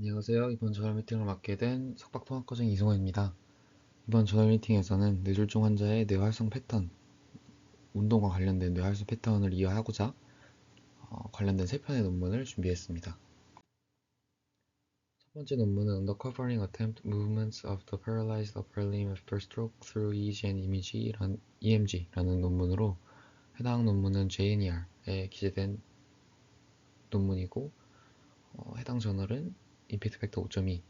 안녕하세요. 이번 저널 미팅을 맡게 된 석박통합과정 이승호입니다. 이번 저널 미팅에서는 뇌졸중 환자의 뇌활성 패턴, 운동과 관련된 뇌활성 패턴을 이해하고자 관련된 3편의 논문을 준비했습니다. 첫 번째 논문은 Uncovering Attempt Movements of the Paralyzed Upper Limb After Stroke Through EEG and EMG라는 논문으로 해당 논문은 JNER에 기재된 논문이고 해당 저널은 임팩트 팩터 5.2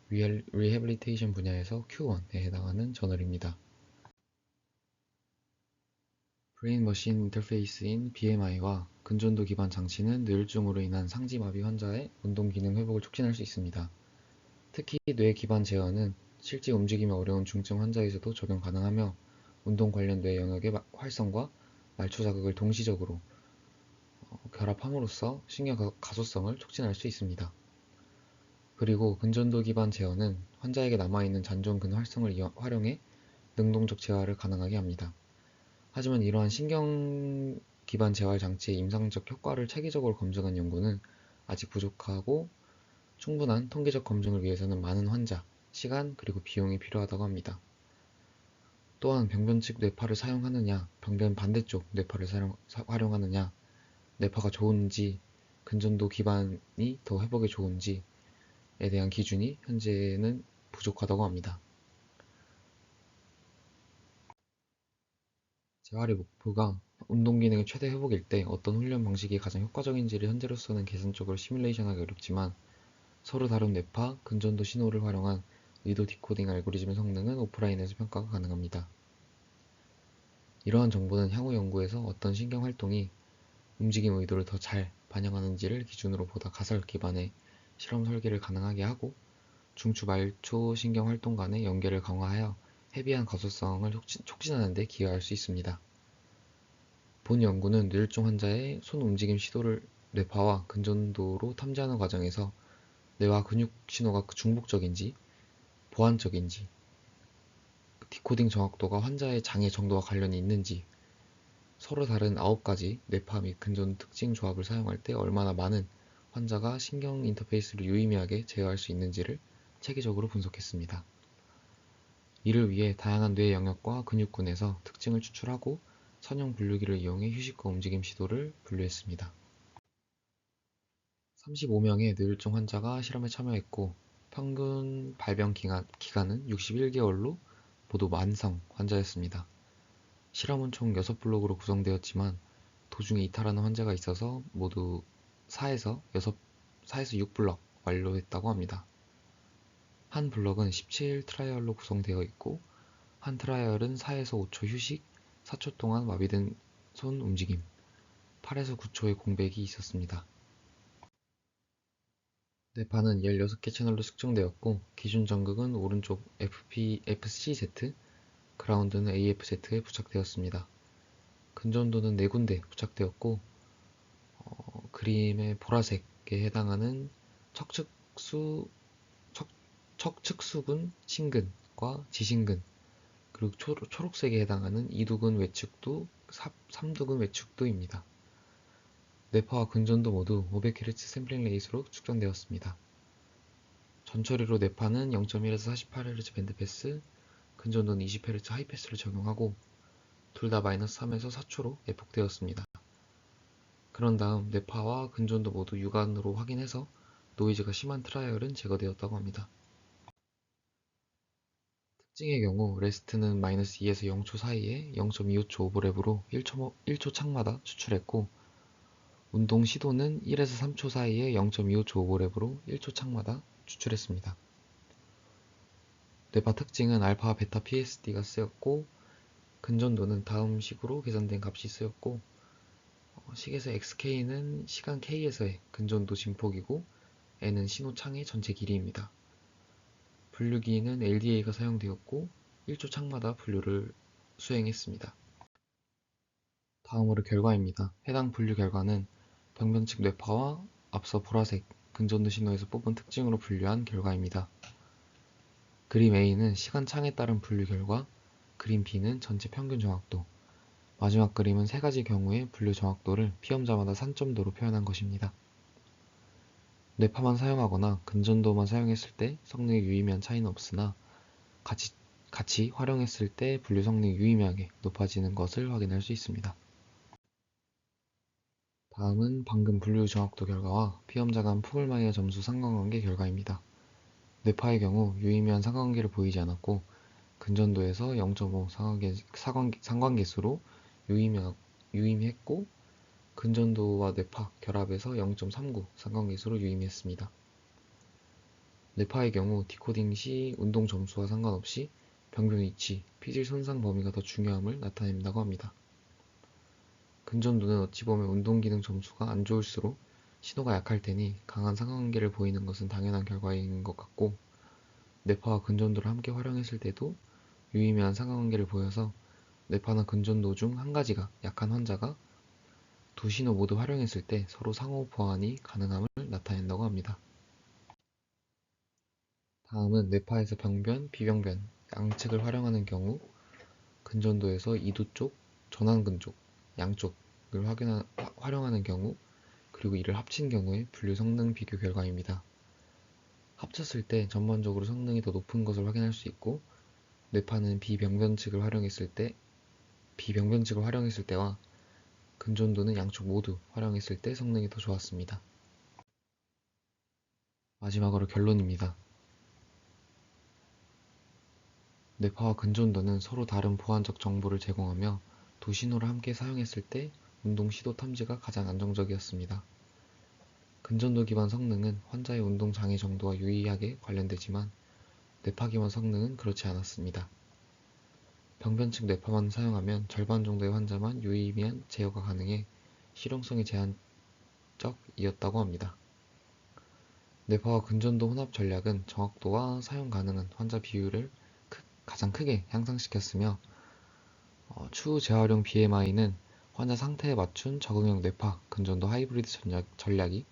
리해빌리테이션 분야에서 Q1에 해당하는 저널입니다. 브레인-머신 인터페이스인 BMI와 근전도 기반 장치는 뇌혈중으로 인한 상지마비 환자의 운동 기능 회복을 촉진할 수 있습니다. 특히 뇌 기반 제어는 실제 움직임이 어려운 중증 환자에서도 적용 가능하며 운동 관련 뇌 영역의 활성과 말초 자극을 동시적으로 결합함으로써 신경 가소성을 촉진할 수 있습니다. 그리고 근전도 기반 제어는 환자에게 남아있는 잔존근 활성을 활용해 능동적 재활을 가능하게 합니다. 하지만 이러한 신경 기반 재활 장치의 임상적 효과를 체계적으로 검증한 연구는 아직 부족하고 충분한 통계적 검증을 위해서는 많은 환자, 시간, 그리고 비용이 필요하다고 합니다. 또한 병변 측 뇌파를 사용하느냐, 병변 반대쪽 뇌파를 활용하느냐, 뇌파가 좋은지, 근전도 기반이 더 회복에 좋은지에 대한 기준이 현재는 부족하다고 합니다. 재활의 목표가 운동 기능의 최대 회복일 때 어떤 훈련 방식이 가장 효과적인지를 현재로서는 계산적으로 시뮬레이션하기 어렵지만 서로 다른 뇌파, 근전도 신호를 활용한 의도 디코딩 알고리즘의 성능은 오프라인에서 평가가 가능합니다. 이러한 정보는 향후 연구에서 어떤 신경 활동이 움직임 의도를 더 잘 반영하는지를 기준으로 보다 가설 기반의 실험 설계를 가능하게 하고 중추 말초 신경 활동 간의 연계를 강화하여 헤비한 가소성을 촉진하는 데 기여할 수 있습니다. 본 연구는 뇌혈중 환자의 손 움직임 시도를 뇌파와 근전도로 탐지하는 과정에서 뇌와 근육 신호가 중복적인지 보완적인지, 디코딩 정확도가 환자의 장애 정도와 관련이 있는지, 서로 다른 9가지 뇌파 및 근전 특징 조합을 사용할 때 얼마나 많은 환자가 신경 인터페이스를 유의미하게 제어할 수 있는지를 체계적으로 분석했습니다. 이를 위해 다양한 뇌 영역과 근육군에서 특징을 추출하고 선형 분류기를 이용해 휴식과 움직임 시도를 분류했습니다. 35명의 뇌혈중 환자가 실험에 참여했고 평균 발병 기간은 61개월로 모두 만성 환자였습니다. 실험은 총 6블록으로 구성되었지만 도중에 이탈하는 환자가 있어서 모두 4에서 6블록 완료했다고 합니다. 한 블록은 17 트라이얼로 구성되어 있고 한 트라이얼은 4에서 5초 휴식, 4초 동안 마비된 손 움직임, 8에서 9초의 공백이 있었습니다. 뇌파는 16개 채널로 측정되었고 기준 전극은 오른쪽 FCZ, 그라운드는 AFZ에 부착되었습니다. 근전도는 4군데 부착되었고 그림의 보라색에 해당하는 척측수근 신근과 지신근, 그리고 초록색에 해당하는 이두근 외측도, 삼두근 외측도입니다. 뇌파와 근전도 모두 500Hz 샘플링 레이스로 측정되었습니다. 전처리로 뇌파는 0.1에서 48Hz 밴드패스, 근전도는 20Hz 하이패스를 적용하고 둘 다 -3에서 4초로 애폭되었습니다. 그런 다음 뇌파와 근전도 모두 육안으로 확인해서 노이즈가 심한 트라이얼은 제거되었다고 합니다. 특징의 경우 레스트는 -2에서 0초 사이에 0.25초 오버랩으로 1초 창마다 추출했고 운동 시도는 1에서 3초 사이에 0.25초 오버랩으로 1초 창마다 추출했습니다. 뇌파 특징은 알파, 베타, PSD가 쓰였고 근전도는 다음 식으로 계산된 값이 쓰였고 식에서 xk는 시간 k에서의 근전도 진폭이고 n은 신호창의 전체 길이입니다. 분류기는 LDA가 사용되었고 1초 창마다 분류를 수행했습니다. 다음으로 결과입니다. 해당 분류 결과는 병변 측 뇌파와 앞서 보라색 근전도 신호에서 뽑은 특징으로 분류한 결과입니다. 그림 A는 시간창에 따른 분류 결과, 그림 B는 전체 평균 정확도, 마지막 그림은 3가지 경우의 분류 정확도를 피험자마다 산점도로 표현한 것입니다. 뇌파만 사용하거나 근전도만 사용했을 때 성능에 유의미한 차이는 없으나 같이, 같이 활용했을 때 분류 성능이 유의미하게 높아지는 것을 확인할 수 있습니다. 다음은 방금 분류 정확도 결과와 피험자 간 푸글마이어 점수 상관관계 결과입니다. 뇌파의 경우 유의미한 상관관계를 보이지 않았고 근전도에서 0.5 상관계수로 유의미했고 근전도와 뇌파 결합에서 0.39 상관계수로 유의미했습니다. 뇌파의 경우 디코딩 시 운동 점수와 상관없이 병변 위치, 피질 손상 범위가 더 중요함을 나타낸다고 합니다. 근전도는 어찌 보면 운동기능 점수가 안 좋을수록 신호가 약할 테니 강한 상관관계를 보이는 것은 당연한 결과인 것 같고 뇌파와 근전도를 함께 활용했을 때도 유의미한 상관관계를 보여서 뇌파나 근전도 중 한 가지가 약한 환자가 두 신호 모두 활용했을 때 서로 상호 보완이 가능함을 나타낸다고 합니다. 다음은 뇌파에서 병변, 비병변 양측을 활용하는 경우 근전도에서 이두 쪽, 전완근 쪽, 양쪽을 활용하는 경우 그리고 이를 합친 경우의 분류 성능 비교 결과입니다. 합쳤을 때 전반적으로 성능이 더 높은 것을 확인할 수 있고 뇌파는 비병변측을 활용했을 때와 근전도는 양쪽 모두 활용했을 때 성능이 더 좋았습니다. 마지막으로 결론입니다. 뇌파와 근전도는 서로 다른 보완적 정보를 제공하며 두 신호를 함께 사용했을 때 운동 시도 탐지가 가장 안정적이었습니다. 근전도 기반 성능은 환자의 운동 장애 정도와 유의하게 관련되지만 뇌파 기반 성능은 그렇지 않았습니다. 병변측 뇌파만 사용하면 절반 정도의 환자만 유의미한 제어가 가능해 실용성이 제한적이었다고 합니다. 뇌파와 근전도 혼합 전략은 정확도와 사용 가능한 환자 비율을 가장 크게 향상시켰으며 추후 재활용 BMI는 환자 상태에 맞춘 적응형 뇌파 근전도 하이브리드 전략이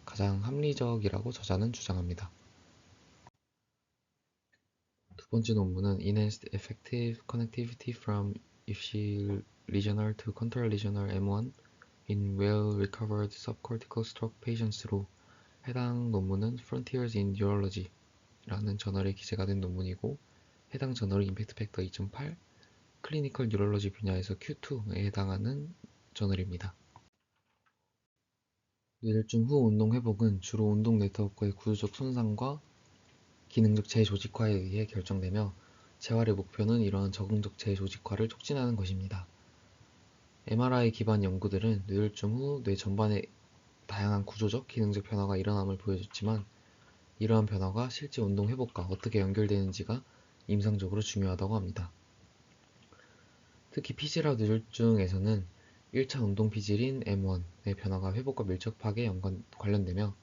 가장 합리적이라고 저자는 주장합니다. 두 번째 논문은 Enhanced Effective Connectivity from Ifsi Regional to Contraregional M1 in Well-Recovered Subcortical Stroke Patients로 해당 논문은 Frontiers in Neurology라는 저널에 기재가 된 논문이고 해당 저널은 임팩트 팩터 2.8 클리니컬 뉴럴러지 분야에서 Q2에 해당하는 저널입니다. 뇌졸중 후 운동 회복은 주로 운동 네트워크의 구조적 손상과 기능적 재조직화에 의해 결정되며 재활의 목표는 이러한 적응적 재조직화를 촉진하는 것입니다. MRI 기반 연구들은 뇌졸중 후 뇌 전반에 다양한 구조적, 기능적 변화가 일어남을 보여줬지만 이러한 변화가 실제 운동 회복과 어떻게 연결되는지가 임상적으로 중요하다고 합니다. 특히 피질화 뇌졸중에서는 1차 운동 피질인 M1의 변화가 회복과 밀접하게 관련되며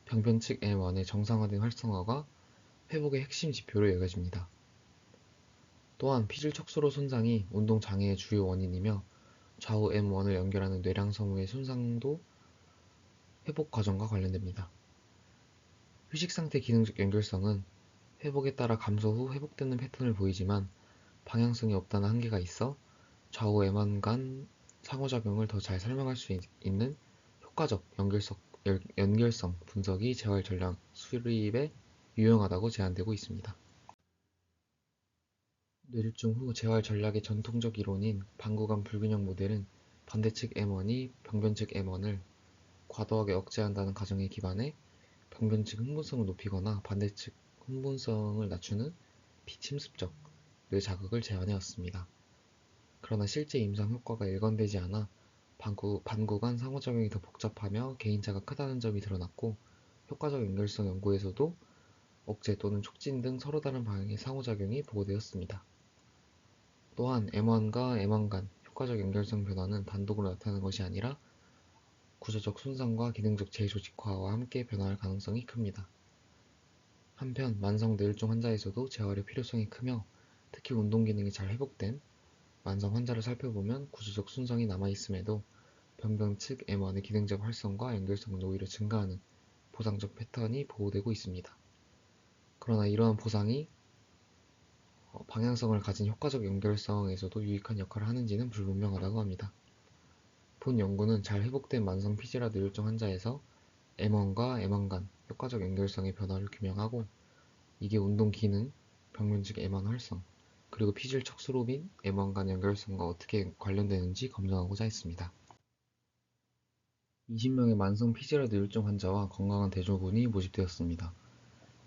병변 측 M1의 정상화된 활성화가 회복의 핵심 지표로 여겨집니다. 또한 피질 척수로 손상이 운동 장애의 주요 원인이며 좌우 M1을 연결하는 뇌량 섬유의 손상도 회복 과정과 관련됩니다. 휴식 상태 기능적 연결성은 회복에 따라 감소 후 회복되는 패턴을 보이지만 방향성이 없다는 한계가 있어 좌우 M1 간 상호작용을 더 잘 설명할 수 있는 효과적 연결성 분석이 재활 전략 수립에 유용하다고 제안되고 있습니다. 뇌졸중 후 재활 전략의 전통적 이론인 방구간 불균형 모델은 반대측 M1이 병변측 M1을 과도하게 억제한다는 가정에 기반해 병변측 흥분성을 높이거나 반대측 흥분성을 낮추는 비침습적 뇌 자극을 제안해 왔습니다. 그러나 실제 임상 효과가 일관되지 않아 반구 간 상호작용이 더 복잡하며 개인차가 크다는 점이 드러났고 효과적 연결성 연구에서도 억제 또는 촉진 등 서로 다른 방향의 상호작용이 보고되었습니다. 또한 M1과 M1 간 효과적 연결성 변화는 단독으로 나타나는 것이 아니라 구조적 손상과 기능적 재조직화와 함께 변화할 가능성이 큽니다. 한편 만성 뇌졸중 환자에서도 재활의 필요성이 크며 특히 운동 기능이 잘 회복된 만성 환자를 살펴보면 구조적 손상이 남아있음에도 병변 측 M1의 기능적 활성과 연결성은 오히려 증가하는 보상적 패턴이 보호되고 있습니다. 그러나 이러한 보상이 방향성을 가진 효과적 연결성에서도 유익한 역할을 하는지는 불분명하다고 합니다. 본 연구는 잘 회복된 만성 피질화 뇌졸중 환자에서 M1과 M1 간 효과적 연결성의 변화를 규명하고, 이게 운동 기능, 평면 즉 M1 활성, 그리고 피질 척수로 및 M1 간 연결성과 어떻게 관련되는지 검증하고자 했습니다. 20명의 만성 피지라 뇌졸중 환자와 건강한 대조군이 모집되었습니다.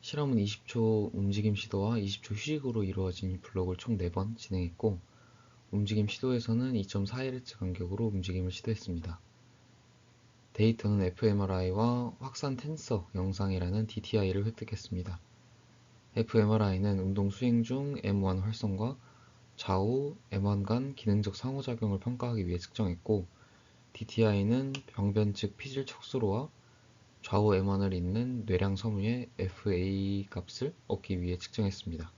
실험은 20초 움직임 시도와 20초 휴식으로 이루어진 블록을 총 4번 진행했고, 움직임 시도에서는 2.4Hz 간격으로 움직임을 시도했습니다. 데이터는 fMRI와 확산 텐서 영상이라는 DTI를 획득했습니다. fMRI는 운동 수행 중 M1 활성과 좌우 M1 간 기능적 상호작용을 평가하기 위해 측정했고, DTI는 병변 측 피질 척수로와 좌우 M1을 잇는 뇌량 섬유의 FA 값을 얻기 위해 측정했습니다.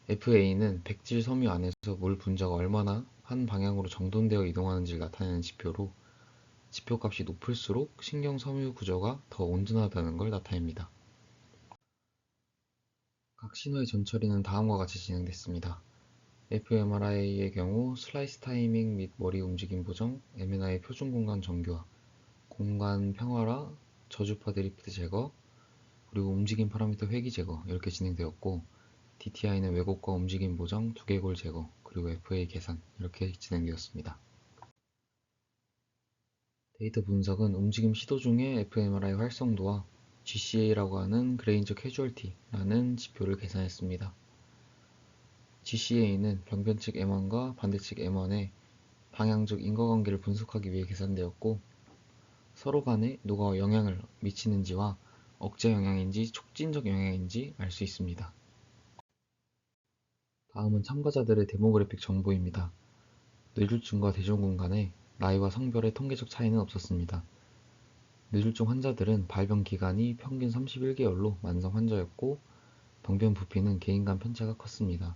FA는 백질 섬유 안에서 물 분자가 얼마나 한 방향으로 정돈되어 이동하는지를 나타내는 지표로, 지표값이 높을수록 신경 섬유 구조가 더 온전하다는 걸 나타냅니다. 각 신호의 전처리는 다음과 같이 진행됐습니다. fMRI의 경우 슬라이스 타이밍 및 머리 움직임 보정, MNI 표준 공간 정교화, 공간 평화라, 저주파 드리프트 제거, 그리고 움직임 파라미터 회귀 제거 이렇게 진행되었고, DTI는 왜곡과 움직임 보정, 두개골 제거, 그리고 FA 계산 이렇게 진행되었습니다. 데이터 분석은 움직임 시도 중에 fMRI 활성도와 GCA라고 하는 그레인저 캐주얼티라는 지표를 계산했습니다. GCA는 병변 측 M1과 반대 측 M1의 방향적 인과관계를 분석하기 위해 계산되었고, 서로 간에 누가 영향을 미치는지와 억제 영향인지 촉진적 영향인지 알 수 있습니다. 다음은 참가자들의 데모그래픽 정보입니다. 뇌졸중과 대조군 간에 나이와 성별의 통계적 차이는 없었습니다. 뇌졸중 환자들은 발병 기간이 평균 31개월로 만성 환자였고, 병변 부피는 개인 간 편차가 컸습니다.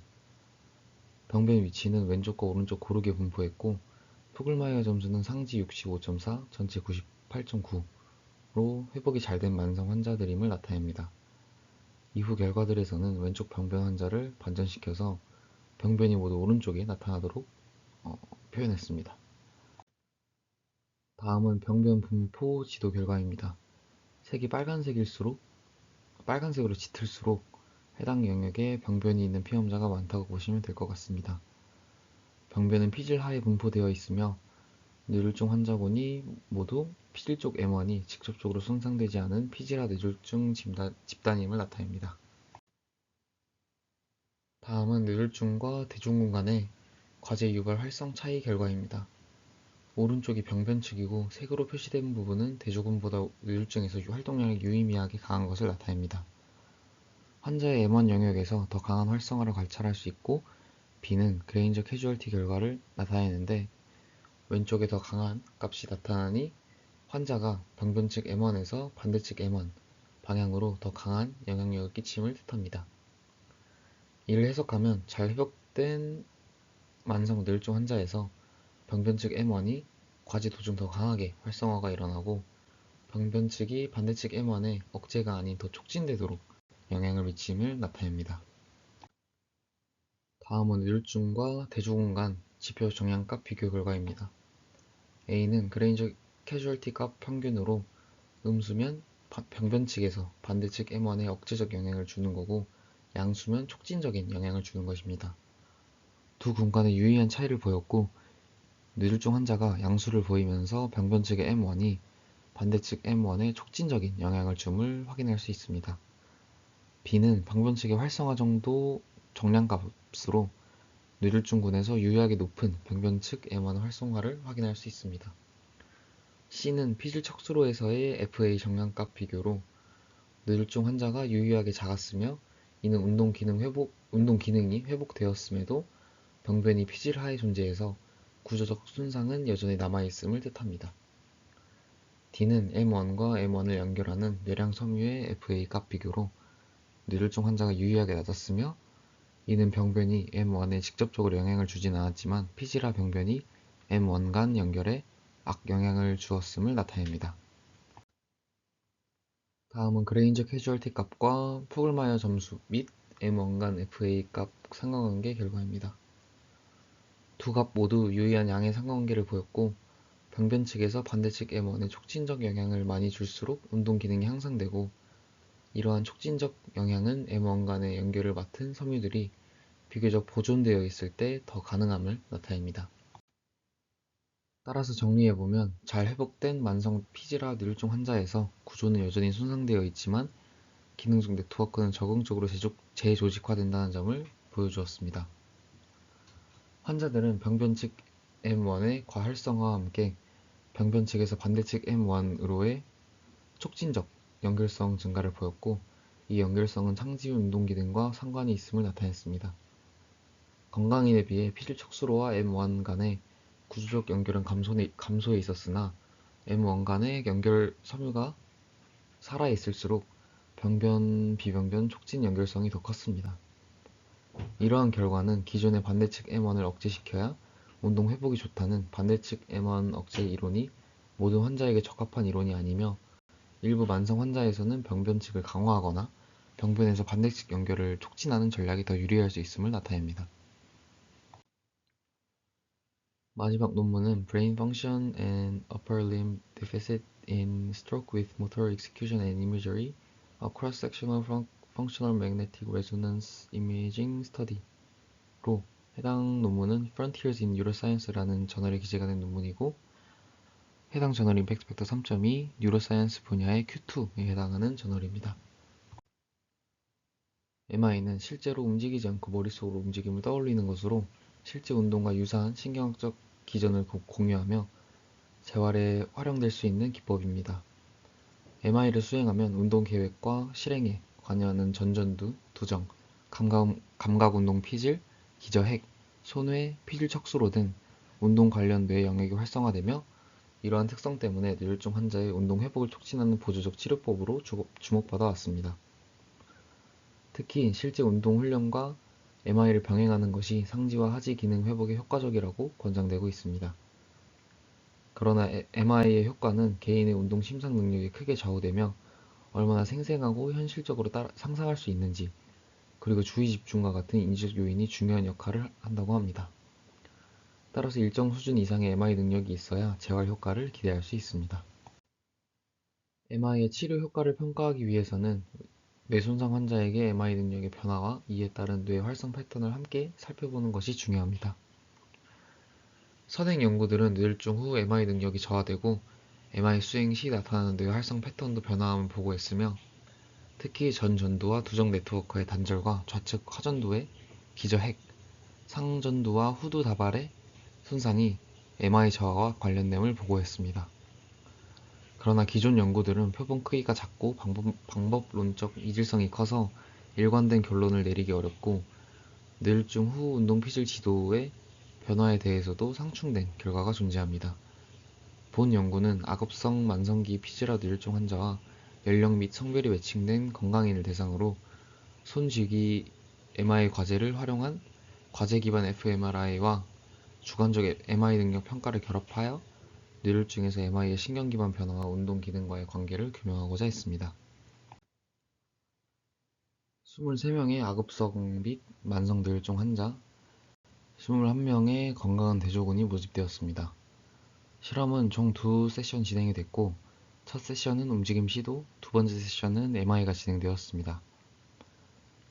병변 위치는 왼쪽과 오른쪽 고르게 분포했고, 푸글마이어 점수는 상지 65.4, 전체 98.9로 회복이 잘 된 만성 환자들임을 나타냅니다. 이후 결과들에서는 왼쪽 병변 환자를 반전시켜서 병변이 모두 오른쪽에 나타나도록 표현했습니다. 다음은 병변 분포 지도 결과입니다. 색이 빨간색으로 짙을수록 해당 영역에 병변이 있는 피험자가 많다고 보시면 될 것 같습니다. 병변은 피질 하에 분포되어 있으며 뇌졸중 환자군이 모두 피질 쪽 M1이 직접적으로 손상되지 않은 피지라 뇌졸중 집단임을 나타냅니다. 다음은 뇌졸중과 대중군 간의 과제 유발 활성 차이 결과입니다. 오른쪽이 병변 측이고 색으로 표시된 부분은 대조군보다 뇌졸중에서 활동량이 유의미하게 강한 것을 나타냅니다. 환자의 M1 영역에서 더 강한 활성화를 관찰할 수 있고, B는 그레인저 캐주얼티 결과를 나타내는데, 왼쪽에 더 강한 값이 나타나니 환자가 병변 측 M1에서 반대 측 M1 방향으로 더 강한 영향력을 끼침을 뜻합니다. 이를 해석하면 잘 회복된 만성 뇌졸중 환자에서 병변 측 M1이 과제 도중 더 강하게 활성화가 일어나고, 병변 측이 반대 측 M1에 억제가 아닌 더 촉진되도록 영향을 미침을 나타냅니다. 다음은 뇌졸중과 대조군 간 지표 정량값 비교 결과입니다. A는 그레인저 캐주얼티 값 평균으로 음수면 병변 측에서 반대 측 M1에 억제적 영향을 주는 거고, 양수면 촉진적인 영향을 주는 것입니다. 두 군 간에 유의한 차이를 보였고, 뇌졸중 환자가 양수를 보이면서 병변 측의 M1이 반대 측 M1에 촉진적인 영향을 줌을 확인할 수 있습니다. B는 병변 측의 활성화 정도 정량값으로 뇌졸중군에서 유의하게 높은 병변 측 M1 활성화를 확인할 수 있습니다. C는 피질 척수로에서의 FA 정량값 비교로 뇌졸중 환자가 유의하게 작았으며, 이는 운동 기능이 회복되었음에도 병변이 피질 하에 존재해서 구조적 손상은 여전히 남아있음을 뜻합니다. D는 M1과 M1을 연결하는 뇌량 섬유의 FA 값 비교로 뇌졸중 환자가 유의하게 낮았으며, 이는 병변이 M1에 직접적으로 영향을 주진 않았지만 피지라 병변이 M1 간 연결에 악영향을 주었음을 나타냅니다. 다음은 그레인저 캐주얼티 값과 푸글마이어 점수 및 M1 간 FA 값 상관관계 결과입니다. 두 값 모두 유의한 양의 상관관계를 보였고, 병변 측에서 반대측 M1에 촉진적 영향을 많이 줄수록 운동 기능이 향상되고, 이러한 촉진적 영향은 M1 간의 연결을 맡은 섬유들이 비교적 보존되어 있을 때 더 가능함을 나타냅니다. 따라서 정리해보면, 잘 회복된 만성 피지라 뇌졸중 환자에서 구조는 여전히 손상되어 있지만 기능적 네트워크는 적응적으로 재조직화된다는 점을 보여주었습니다. 환자들은 병변 측 M1의 과활성화와 함께 병변 측에서 반대측 M1으로의 촉진적 연결성 증가를 보였고, 이 연결성은 상지 운동 기능과 상관이 있음을 나타냈습니다. 건강인에 비해 피질 척수로와 M1 간의 구조적 연결은 감소해 있었으나 M1 간의 연결 섬유가 살아있을수록 병변, 비병변 촉진 연결성이 더 컸습니다. 이러한 결과는 기존의 반대측 M1을 억제시켜야 운동 회복이 좋다는 반대측 M1 억제 이론이 모든 환자에게 적합한 이론이 아니며, 일부 만성 환자에서는 병변 측을 강화하거나 병변에서 반대측 연결을 촉진하는 전략이 더 유리할 수 있음을 나타냅니다. 마지막 논문은 Brain Function and Upper Limb Deficit in Stroke with Motor Execution and Imagery, a Cross-Sectional Functional Magnetic Resonance Imaging Study로, 해당 논문은 Frontiers in Neuroscience라는 저널에 기재가 된 논문이고, 해당 저널 임팩트 팩터 3.2, 뉴로사이언스 분야의 Q2에 해당하는 저널입니다. MI는 실제로 움직이지 않고 머릿속으로 움직임을 떠올리는 것으로 실제 운동과 유사한 신경학적 기전을 공유하며 재활에 활용될 수 있는 기법입니다. MI를 수행하면 운동 계획과 실행에 관여하는 전전두, 두정, 감각운동 피질, 기저핵, 손회, 피질 척수로 등 운동 관련 뇌 영역이 활성화되며, 이러한 특성 때문에 뇌졸중 환자의 운동 회복을 촉진하는 보조적 치료법으로 주목받아 왔습니다. 특히 실제 운동 훈련과 MI를 병행하는 것이 상지와 하지 기능 회복에 효과적이라고 권장되고 있습니다. 그러나 MI의 효과는 개인의 운동 심상 능력이 크게 좌우되며, 얼마나 생생하고 현실적으로 상상할 수 있는지, 그리고 주의 집중과 같은 인지적 요인이 중요한 역할을 한다고 합니다. 따라서 일정 수준 이상의 MI 능력이 있어야 재활 효과를 기대할 수 있습니다. MI의 치료 효과를 평가하기 위해서는 뇌손상 환자에게 MI 능력의 변화와 이에 따른 뇌 활성 패턴을 함께 살펴보는 것이 중요합니다. 선행 연구들은 뇌졸중 후 MI 능력이 저하되고 MI 수행 시 나타나는 뇌 활성 패턴도 변화함을 보고했으며, 특히 전전두와 두정 네트워크의 단절과 좌측 하전두의 기저핵, 상전두와 후두 다발의 손상이 MI 저하와 관련됨을 보고했습니다. 그러나 기존 연구들은 표본 크기가 작고 방법론적 이질성이 커서 일관된 결론을 내리기 어렵고, 뇌졸중 후 운동 피질 지도의 변화에 대해서도 상충된 결과가 존재합니다. 본 연구는 악업성 만성기 피지라 뇌졸중 환자와 연령 및 성별이 매칭된 건강인을 대상으로 손쥐기 MI 과제를 활용한 과제 기반 fMRI와 주관적 MI 능력 평가를 결합하여 뇌졸중에서 MI의 신경 기반 변화와 운동 기능과의 관계를 규명하고자 했습니다. 23명의 악업성 및 만성 뇌졸중 환자, 21명의 건강한 대조군이 모집되었습니다. 실험은 총 2세션 진행이 됐고, 첫 세션은 움직임 시도, 두 번째 세션은 MI가 진행되었습니다.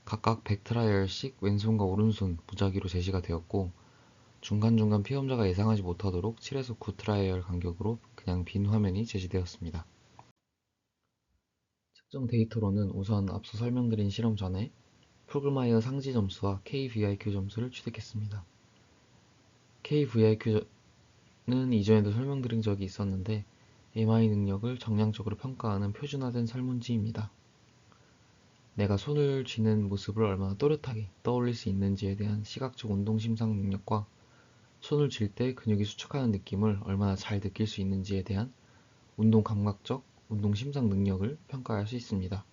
각각 100트라이얼씩 왼손과 오른손 무작위로 제시가 되었고, 중간중간 피험자가 예상하지 못하도록 7에서 9트라이얼 간격으로 그냥 빈 화면이 제시되었습니다. 측정 데이터로는 우선 앞서 설명드린 실험 전에 프로그마이어 상지 점수와 KVIQ 점수를 취득했습니다. KVIQ는 이전에도 설명드린 적이 있었는데, MI 능력을 정량적으로 평가하는 표준화된 설문지입니다. 내가 손을 쥐는 모습을 얼마나 또렷하게 떠올릴 수 있는지에 대한 시각적 운동 심상 능력과 손을 쥘 때 근육이 수축하는 느낌을 얼마나 잘 느낄 수 있는지에 대한 운동 감각적, 운동 심상 능력을 평가할 수 있습니다.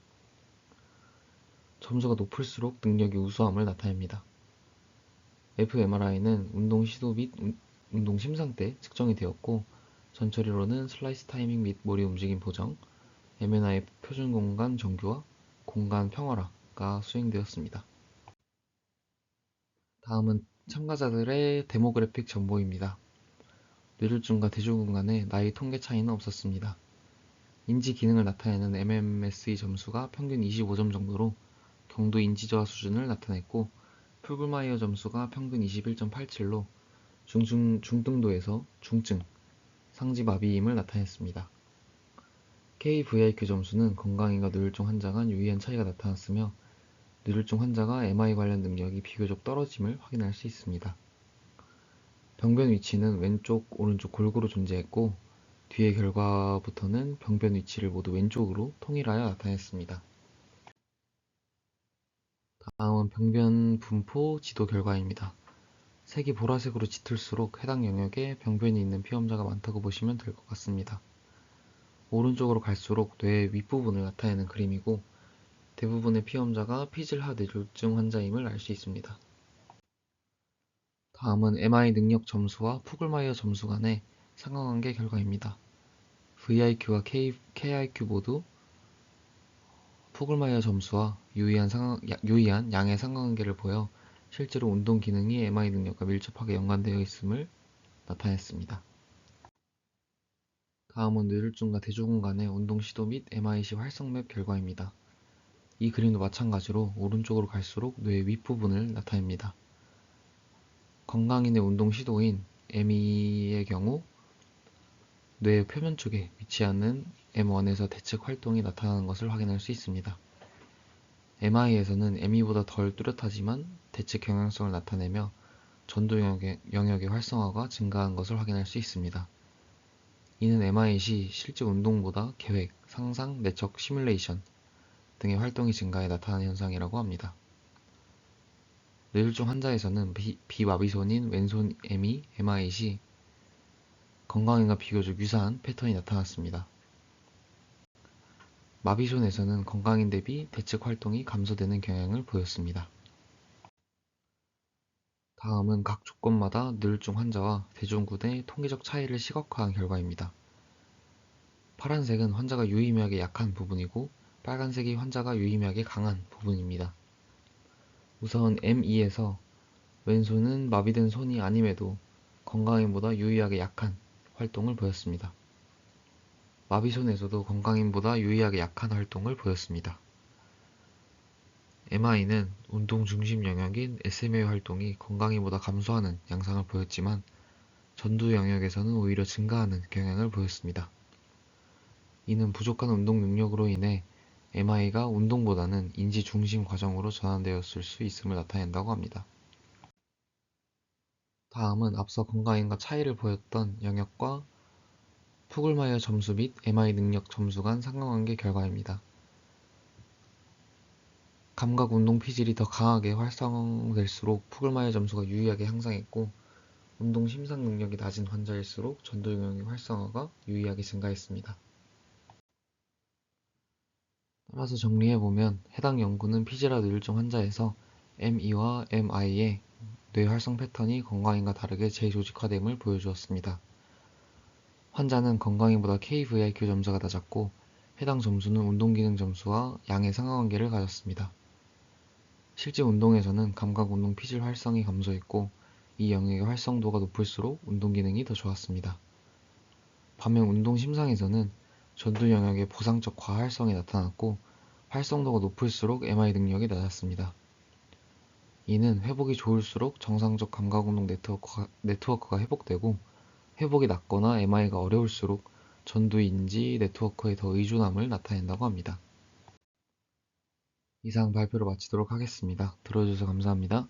점수가 높을수록 능력이 우수함을 나타냅니다. fMRI는 운동 시도 및 운동 심상 때 측정이 되었고, 전처리로는 슬라이스 타이밍 및 머리 움직임 보정, MNI 표준 공간 정교화, 공간 평화화가 수행되었습니다. 다음은 참가자들의 데모그래픽 정보입니다. 뇌졸중과 대조군 간의 나이 통계 차이는 없었습니다. 인지 기능을 나타내는 MMSE 점수가 평균 25점 정도로 경도 인지 저하 수준을 나타냈고, 풀글마이어 점수가 평균 21.87로 중등도에서 중증, 상지 마비임을 나타냈습니다. KVIQ 점수는 건강인과 뇌졸중 환자 간 유의한 차이가 나타났으며, 뇌졸중 환자가 MI 관련 능력이 비교적 떨어짐을 확인할 수 있습니다. 병변 위치는 왼쪽, 오른쪽 골고루 존재했고, 뒤의 결과부터는 병변 위치를 모두 왼쪽으로 통일하여 나타냈습니다. 다음은 병변 분포 지도 결과입니다. 색이 보라색으로 짙을수록 해당 영역에 병변이 있는 피험자가 많다고 보시면 될 것 같습니다. 오른쪽으로 갈수록 뇌의 윗부분을 나타내는 그림이고, 대부분의 피험자가 피질하 뇌졸중 환자임을 알 수 있습니다. 다음은 MI 능력 점수와 푸글마이어 점수 간의 상관관계 결과입니다. VIQ와 KIQ 모두 푸글마이어 점수와 유의한 양의 상관관계를 보여 실제로 운동 기능이 MI 능력과 밀접하게 연관되어 있음을 나타냈습니다. 다음은 뇌졸중과 대조군 간의 운동 시도 및 MI 시 활성 맵 결과입니다. 이 그림도 마찬가지로 오른쪽으로 갈수록 뇌의 윗부분을 나타냅니다. 건강인의 운동 시도인 ME의 경우 뇌의 표면 쪽에 위치하는 M1에서 대측 활동이 나타나는 것을 확인할 수 있습니다. MI에서는 ME보다 덜 뚜렷하지만 대측 경향성을 나타내며 전두 영역의 활성화가 증가한 것을 확인할 수 있습니다. 이는 MI 시 실제 운동보다 계획, 상상, 내적, 시뮬레이션 등의 활동이 증가해 나타나는 현상이라고 합니다. 뇌졸중 환자에서는 비마비손인 왼손 MI 시 건강인과 비교적 유사한 패턴이 나타났습니다. 마비손에서는 건강인 대비 대측 활동이 감소되는 경향을 보였습니다. 다음은 각 조건마다 뇌졸중 환자와 대조군의 통계적 차이를 시각화한 결과입니다. 파란색은 환자가 유의미하게 약한 부분이고, 빨간색이 환자가 유의미하게 강한 부분입니다. 우선 M2에서 왼손은 마비된 손이 아님에도 건강인보다 유의하게 약한 활동을 보였습니다. 마비손에서도 건강인보다 유의하게 약한 활동을 보였습니다. MI는 운동 중심 영역인 SMA 활동이 건강인보다 감소하는 양상을 보였지만, 전두 영역에서는 오히려 증가하는 경향을 보였습니다. 이는 부족한 운동 능력으로 인해 MI가 운동보다는 인지 중심 과정으로 전환되었을 수 있음을 나타낸다고 합니다. 다음은 앞서 건강인과 차이를 보였던 영역과 푸글마이어 점수 및 MI 능력 점수 간 상관관계 결과입니다. 감각 운동 피질이 더 강하게 활성될수록 푸글마이어 점수가 유의하게 향상했고, 운동 심상 능력이 낮은 환자일수록 전두 영역의 활성화가 유의하게 증가했습니다. 따라서 정리해보면 해당 연구는 피질하 뇌졸중 환자에서 ME와 MI의 뇌 활성 패턴이 건강인과 다르게 재조직화됨을 보여주었습니다. 환자는 건강인보다 KVIQ 점수가 낮았고, 해당 점수는 운동기능 점수와 양의 상관관계를 가졌습니다. 실제 운동에서는 감각 운동 피질 활성이 감소했고, 이 영역의 활성도가 높을수록 운동기능이 더 좋았습니다. 반면 운동 심상에서는 전두 영역의 보상적 과활성이 나타났고, 활성도가 높을수록 MI 능력이 낮았습니다. 이는 회복이 좋을수록 정상적 감각운동 네트워크가 회복되고, 회복이 낮거나 MI가 어려울수록 전두 인지 네트워크에 더 의존함을 나타낸다고 합니다. 이상 발표를 마치도록 하겠습니다. 들어주셔서 감사합니다.